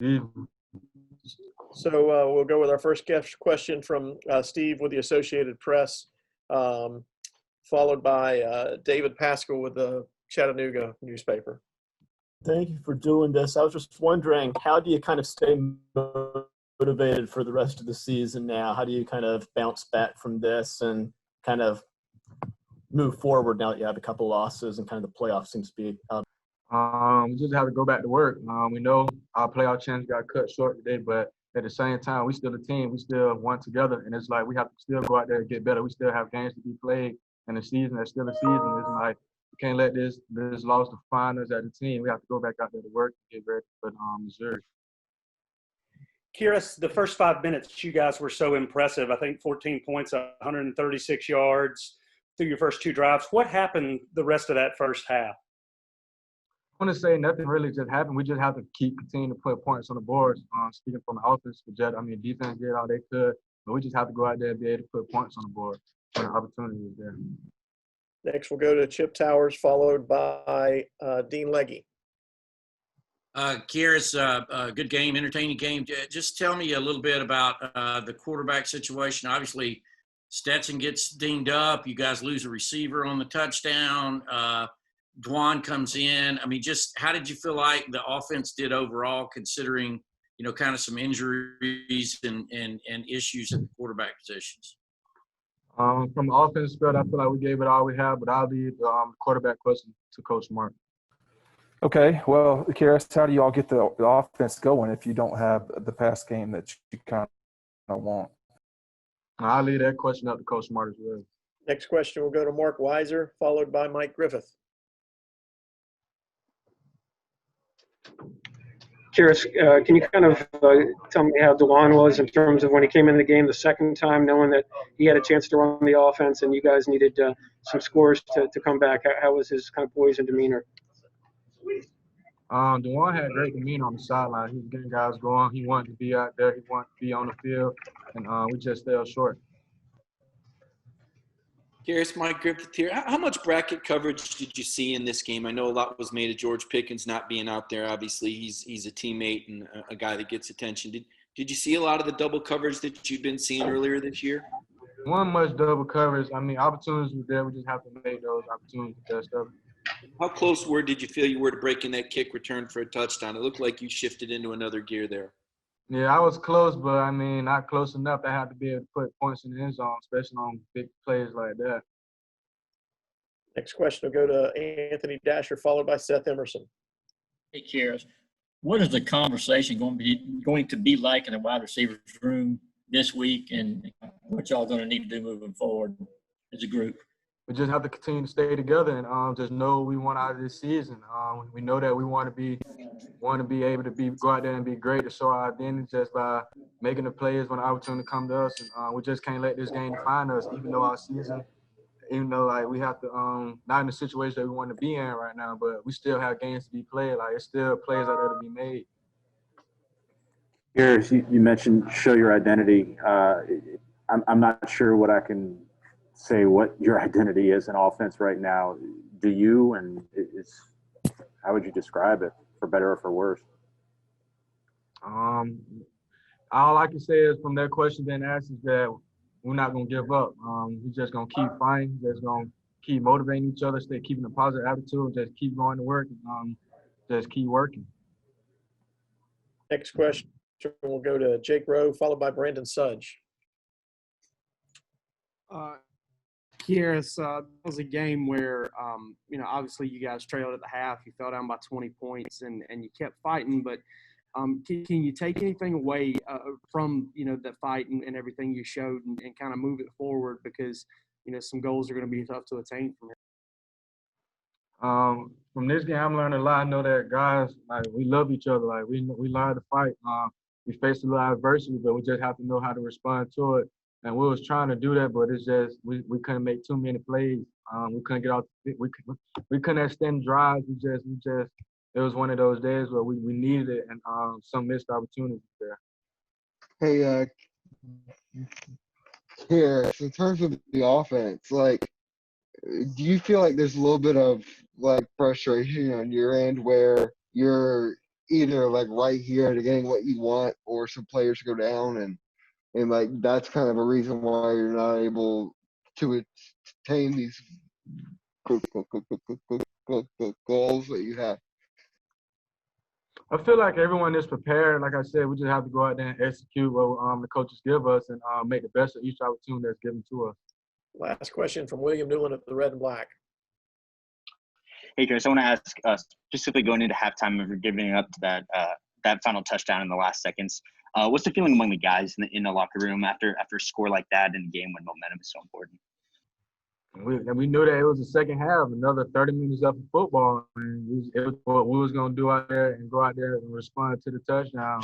So we'll go with our first question from Steve with the Associated Press, followed by David Pascal with the Chattanooga newspaper. Thank you for doing this. I was just wondering, how do you kind of stay motivated for the rest of the season now? How do you kind of bounce back from this and kind of move forward now that you have a couple losses and kind of the playoff seems to be We just have to go back to work. We know our playoff chance got cut short today, but at the same time, we still a team. We still want together, and it's like we have to still go out there and get better. We still have games to be played in the season. There's still a season. It's like we can't let this loss define us as a team. We have to go back out there to work and get ready for Missouri. Kearis, the first 5 minutes, you guys were so impressive. I think 14 points, 136 yards through your first 2 drives. What happened the rest of that first half? I want to say nothing really just happened. We just have to continue to put points on the boards. Speaking from the offense, defense did all they could, but we just have to go out there and be able to put points on the board when the opportunity is there. Next, we'll go to Chip Towers, followed by Dean Legge. Kearis, good game, entertaining game. Just tell me a little bit about the quarterback situation. Obviously, Stetson gets dinged up. You guys lose a receiver on the touchdown. Dwan comes in. I mean, just how did you feel like the offense did overall, considering, kind of some injuries and issues at the quarterback positions? From the offense field, I feel like we gave it all we have, but I'll leave the quarterback question to Coach Mark. Okay, well, Kearis, how do you all get the offense going if you don't have the pass game that you kind of want? I'll leave that question up to Coach Mark as well. Next question will go to Mark Weiser, followed by Mike Griffith. Kearis, can you kind of tell me how DeJuan was in terms of when he came in the game the second time, knowing that he had a chance to run the offense and you guys needed some scores to come back? How was his kind of poise and demeanor? DeJuan had great demeanor on the sideline. He was getting guys going. He wanted to be out there. He wanted to be on the field, and we just fell short. Kearis, Mike Griffith here. How much bracket coverage did you see in this game? I know a lot was made of George Pickens not being out there. Obviously, he's a teammate and a guy that gets attention. Did you see a lot of the double coverage that you've been seeing earlier this year? One much double coverage. I mean, opportunities were there. We just have to make those opportunities the best of it. How close did you feel you were to breaking that kick return for a touchdown? It looked like you shifted into another gear there. Yeah, I was close, but, I mean, not close enough. I had to be able to put points in the end zone, especially on big plays like that. Next question will go to Anthony Dasher, followed by Seth Emerson. Hey, Kearis, what is the conversation going to be like in the wide receivers room this week, and what y'all going to need to do moving forward as a group? We just have to continue to stay together and just know we want out of this season. We know that we want to be able to go out there and be great, to show our identity just by making the plays when the opportunity comes to us. And we just can't let this game define us, even though like we have to not in the situation that we want to be in right now, but we still have games to be played. Like, it's still plays out there to be made. Kearis, you mentioned show your identity. I'm not sure what I can say what your identity is in offense right now. Do you, and how would you describe it, for better or for worse? All I can say is from that question being asked is that we're not going to give up. We're just going to keep fighting, just going to keep motivating each other, stay keeping a positive attitude, just keep going to work, and just keep working. Next question will go to Jake Rowe, followed by Brandon Sudge. Kearis, that was a game where, obviously you guys trailed at the half. You fell down by 20 points, and you kept fighting. But can you take anything away from, that fight and everything you showed and kind of move it forward? Because, some goals are going to be tough to attain from here. From this game, I'm learning a lot. I know that guys, like, we love each other. Like, we learn to fight. We faced a lot of adversity, but we just have to know how to respond to it. And we was trying to do that, but it's just we couldn't make too many plays. We couldn't get out. We couldn't extend drives. We just it was one of those days where we needed it, and some missed opportunities there. Hey, here in terms of the offense, like, do you feel like there's a little bit of like frustration on your end where you're either like right here to getting what you want or some players go down and like that's kind of a reason why you're not able to attain these goals that you have. I feel like everyone is prepared. Like I said, we just have to go out there and execute what the coaches give us and make the best of each opportunity that's given to us. Last question from William Newland at the Red and Black. Hey, Chris, I want to ask specifically going into halftime of giving up to that final touchdown in the last seconds. What's the feeling among the guys in the locker room after a score like that in a game when momentum is so important? We knew that it was the second half, another 30 minutes up of football, and it was what we was going to do out there and go out there and respond to the touchdown.